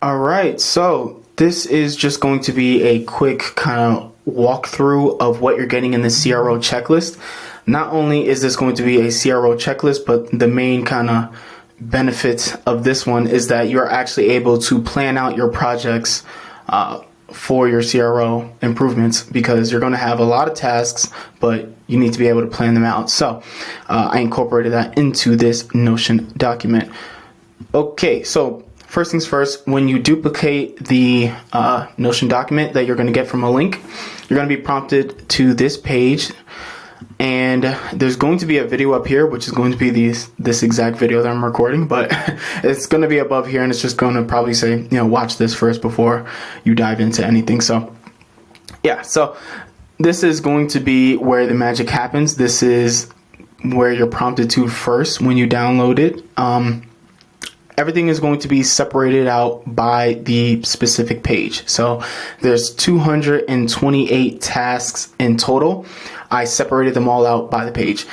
All right, so this is just going to be a quick kind of walkthrough of what you're getting in the CRO checklist. Not only is this going to be a CRO checklist, but the main kind of benefit of this one is that you're actually able to plan out your projects for your CRO improvements, because you're going to have a lot of tasks, but you need to be able to plan them out. So I incorporated that into this Notion document. Okay, so first things first, when you duplicate the Notion document that you're going to get from a link, you're going to be prompted to this page, and there's going to be a video up here, which is going to be this exact video that I'm recording, but it's going to be above here, and it's just going to probably say, watch this first before you dive into anything. So yeah, so this is going to be where the magic happens. This is where you're prompted to first when you download it. Everything is going to be separated out by the specific page. So there's 228 tasks in total. I separated them all out by the page.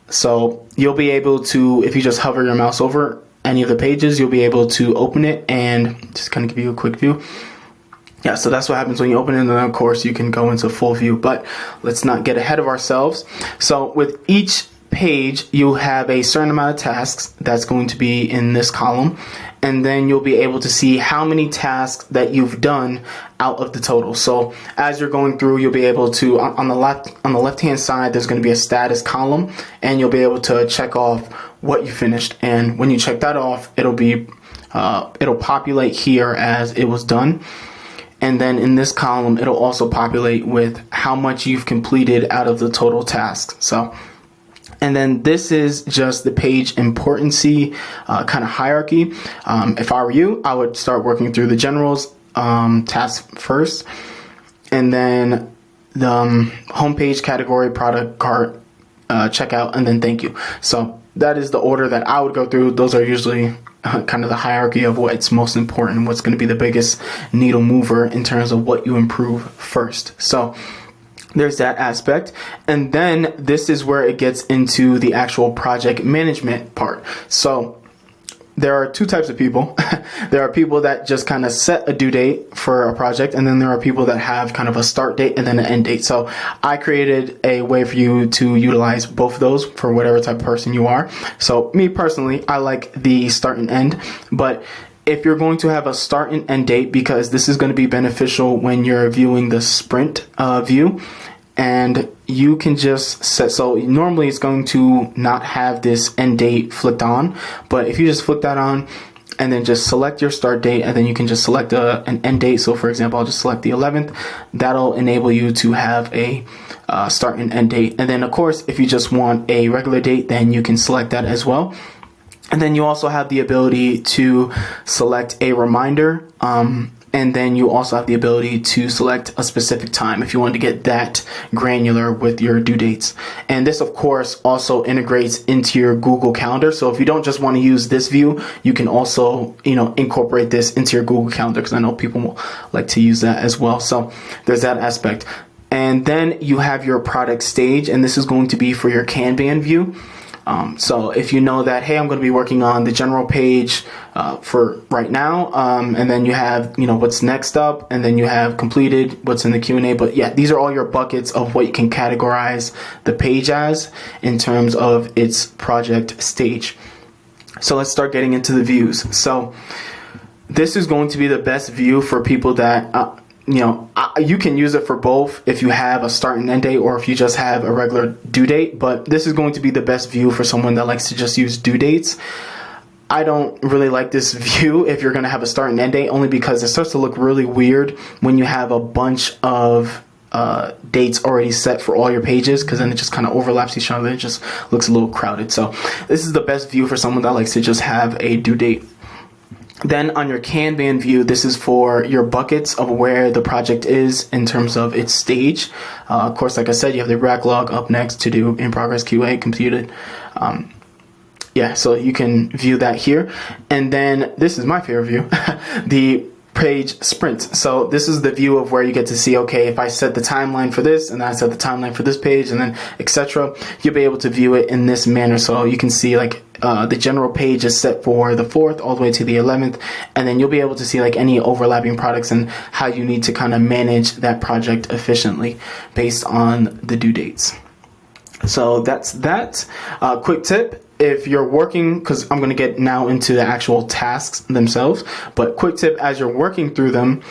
So you'll be able to, if you just hover your mouse over any of the pages, you'll be able to open it and just kind of give you a quick view. Yeah, so that's what happens when you open it, and then of course you can go into full view, but let's not get ahead of ourselves. So with each page, you have a certain amount of tasks that's going to be in this column, and then you'll be able to see how many tasks that you've done out of the total. So as you're going through, you'll be able to, on the left hand side, there's going to be a status column, and you'll be able to check off what you finished. And when you check that off, it'll populate here as it was done. And then in this column, it'll also populate with how much you've completed out of the total tasks. So, and then this is just the page importancy kind of hierarchy. If I were you, I would start working through the generals task first, and then the homepage, category, product, cart, checkout, and then thank you. So that is the order that I would go through. Those are usually kind of the hierarchy of what's most important, what's going to be the biggest needle mover in terms of what you improve first. So there's that aspect. And then this is where it gets into the actual project management part. So there are two types of people. There are people that just kind of set a due date for a project, and then there are people that have kind of a start date and then an end date. So I created a way for you to utilize both of those for whatever type of person you are. So me personally, I like the start and end, but if you're going to have a start and end date, because this is going to be beneficial when you're viewing the sprint view, and you can just set, so normally it's going to not have this end date flicked on, but if you just flick that on and then just select your start date, and then you can just select an end date. So for example, I'll just select the 11th. That'll enable you to have a start and end date. And then of course, if you just want a regular date, then you can select that as well. And then you also have the ability to select a reminder, and then you also have the ability to select a specific time if you want to get that granular with your due dates. And this, of course, also integrates into your Google Calendar. So if you don't just want to use this view, you can also, incorporate this into your Google Calendar, because I know people like to use that as well. So there's that aspect. And then you have your product stage, and this is going to be for your Kanban view. So if you know that, hey, I'm going to be working on the general page for right now, and then you have, what's next up, and then you have completed, what's in the Q&A. But yeah, these are all your buckets of what you can categorize the page as in terms of its project stage. So let's start getting into the views. So this is going to be the best view for people that you can use it for both if you have a start and end date, or if you just have a regular due date, but this is going to be the best view for someone that likes to just use due dates. I don't really like this view if you're going to have a start and end date, only because it starts to look really weird when you have a bunch of dates already set for all your pages, because then it just kind of overlaps each other. It just looks a little crowded. So this is the best view for someone that likes to just have a due date. Then on your Kanban view, this is for your buckets of where the project is in terms of its stage. Of course, like I said, you have the backlog, up next, to do, in progress, QA, completed. So you can view that here. And then this is my favorite view, the page sprint. So this is the view of where you get to see, okay, if I set the timeline for this, and then I set the timeline for this page, and then etc., you'll be able to view it in this manner. So you can see, like, the general page is set for the 4th all the way to the 11th, and then you'll be able to see like any overlapping products and how you need to kind of manage that project efficiently based on the due dates. So that's that. Quick tip. If you're working, because I'm going to get now into the actual tasks themselves, but quick tip, as you're working through them,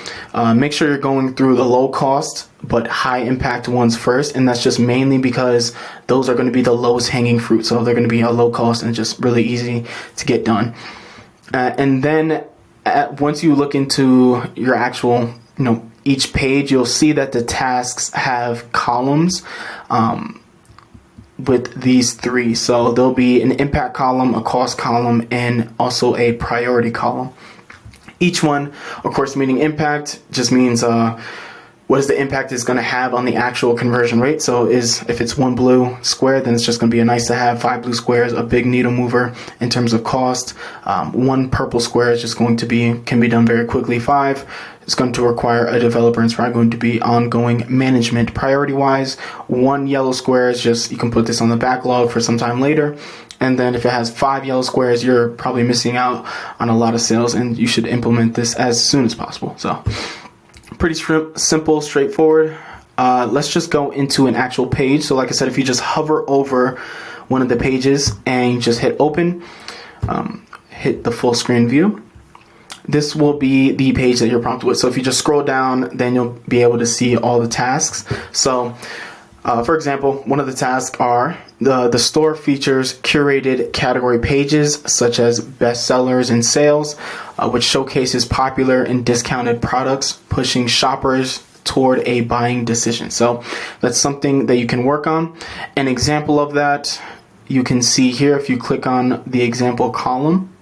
make sure you're going through the low cost but high impact ones first. And that's just mainly because those are going to be the lowest hanging fruit. So they're going to be a low cost and just really easy to get done. And then once you look into your actual, each page, you'll see that the tasks have columns. With these 3. So there'll be an impact column, a cost column, and also a priority column. Each one, of course, meaning impact just means what is the impact is going to have on the actual conversion rate. So if it's 1 blue square, then it's just going to be a nice to have. 5 blue squares, a big needle mover in terms of cost. 1 purple square is just going to can be done very quickly. 5 is going to require a developer, and it's probably going to be ongoing management. Priority wise, 1 yellow square is just, you can put this on the backlog for some time later. And then if it has 5 yellow squares, you're probably missing out on a lot of sales, and you should implement this as soon as possible. So pretty simple, straightforward. Let's just go into an actual page. So like I said, if you just hover over one of the pages and you just hit open, hit the full screen view, this will be the page that you're prompted with. So if you just scroll down, then you'll be able to see all the tasks. So for example, one of the tasks are the store features curated category pages such as bestsellers and sales, which showcases popular and discounted products, pushing shoppers toward a buying decision. So that's something that you can work on. An example of that you can see here if you click on the example column.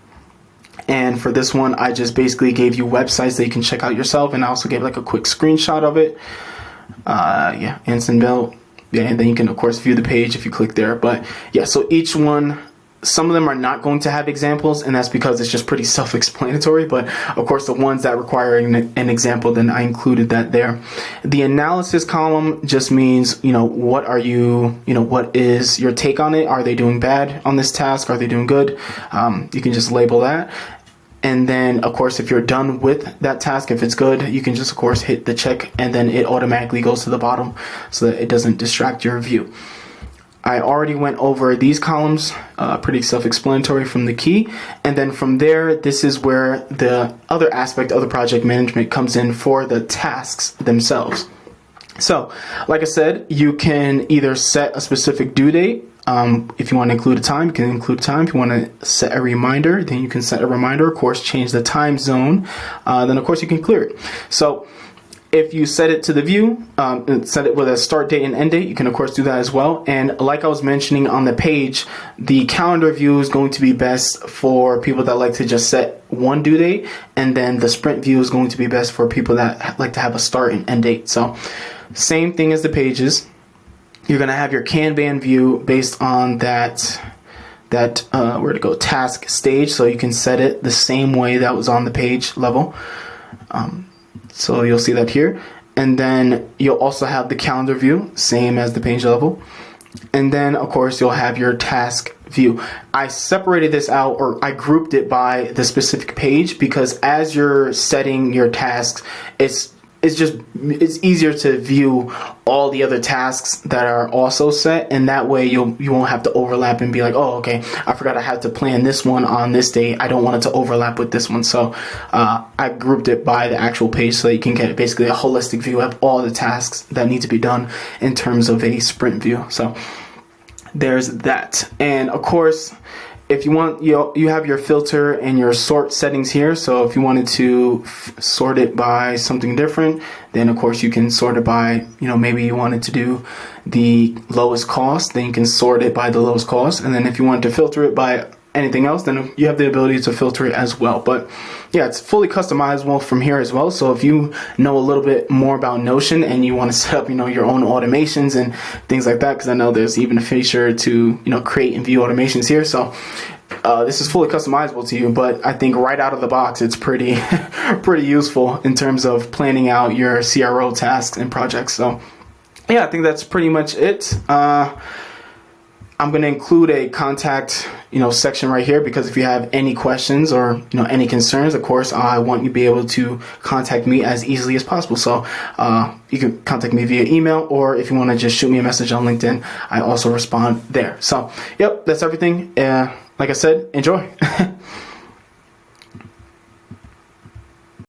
And for this one, I just basically gave you websites that you can check out yourself, and I also gave like a quick screenshot of it. Anson Bell. Yeah, and then you can, of course, view the page if you click there. But yeah, so each one, some of them are not going to have examples, and that's because it's just pretty self-explanatory. But of course, the ones that require an example, then I included that there. The analysis column just means, what is your take on it? Are they doing bad on this task? Are they doing good? You can just label that. And then, of course, if you're done with that task, if it's good, you can just, of course, hit the check, and then it automatically goes to the bottom so that it doesn't distract your view. I already went over these columns, pretty self-explanatory from the key. And then from there, this is where the other aspect of the project management comes in for the tasks themselves. So, like I said, you can either set a specific due date. If you want to include a time, you can include a time. If you want to set a reminder, then you can set a reminder. Of course, change the time zone. Then, of course, you can clear it. So if you set it to the view, set it with a start date and end date, you can, of course, do that as well. And like I was mentioning on the page, the calendar view is going to be best for people that like to just set one due date. And then the sprint view is going to be best for people that like to have a start and end date. So same thing as the pages. You're going to have your Kanban view based on that task stage. So you can set it the same way that was on the page level. So you'll see that here. And then you'll also have the calendar view, same as the page level. And then, of course, you'll have your task view. I separated this out, or I grouped it by the specific page, because as you're setting your tasks, it's easier to view all the other tasks that are also set, and that way you won't have to overlap and be like, oh, okay, I forgot I had to plan this one on this day. I don't want it to overlap with this one. So I grouped it by the actual page so that you can get basically a holistic view of all the tasks that need to be done in terms of a sprint view. So there's that. And of course, if you want, you have your filter and your sort settings here. So if you wanted to sort it by something different, then of course you can sort it by, maybe you wanted to do the lowest cost, then you can sort it by the lowest cost. And then if you wanted to filter it by anything else, then you have the ability to filter it as well. But yeah, it's fully customizable from here as well. So if you know a little bit more about Notion and you want to set up, your own automations and things like that, because I know there's even a feature to, create and view automations here. So this is fully customizable to you, but I think right out of the box, it's pretty useful in terms of planning out your CRO tasks and projects. So yeah, I think that's pretty much it. I'm going to include a contact, section right here, because if you have any questions or, any concerns, of course, I want you to be able to contact me as easily as possible. So you can contact me via email, or if you want to just shoot me a message on LinkedIn, I also respond there. So, yep, that's everything. Like I said, enjoy.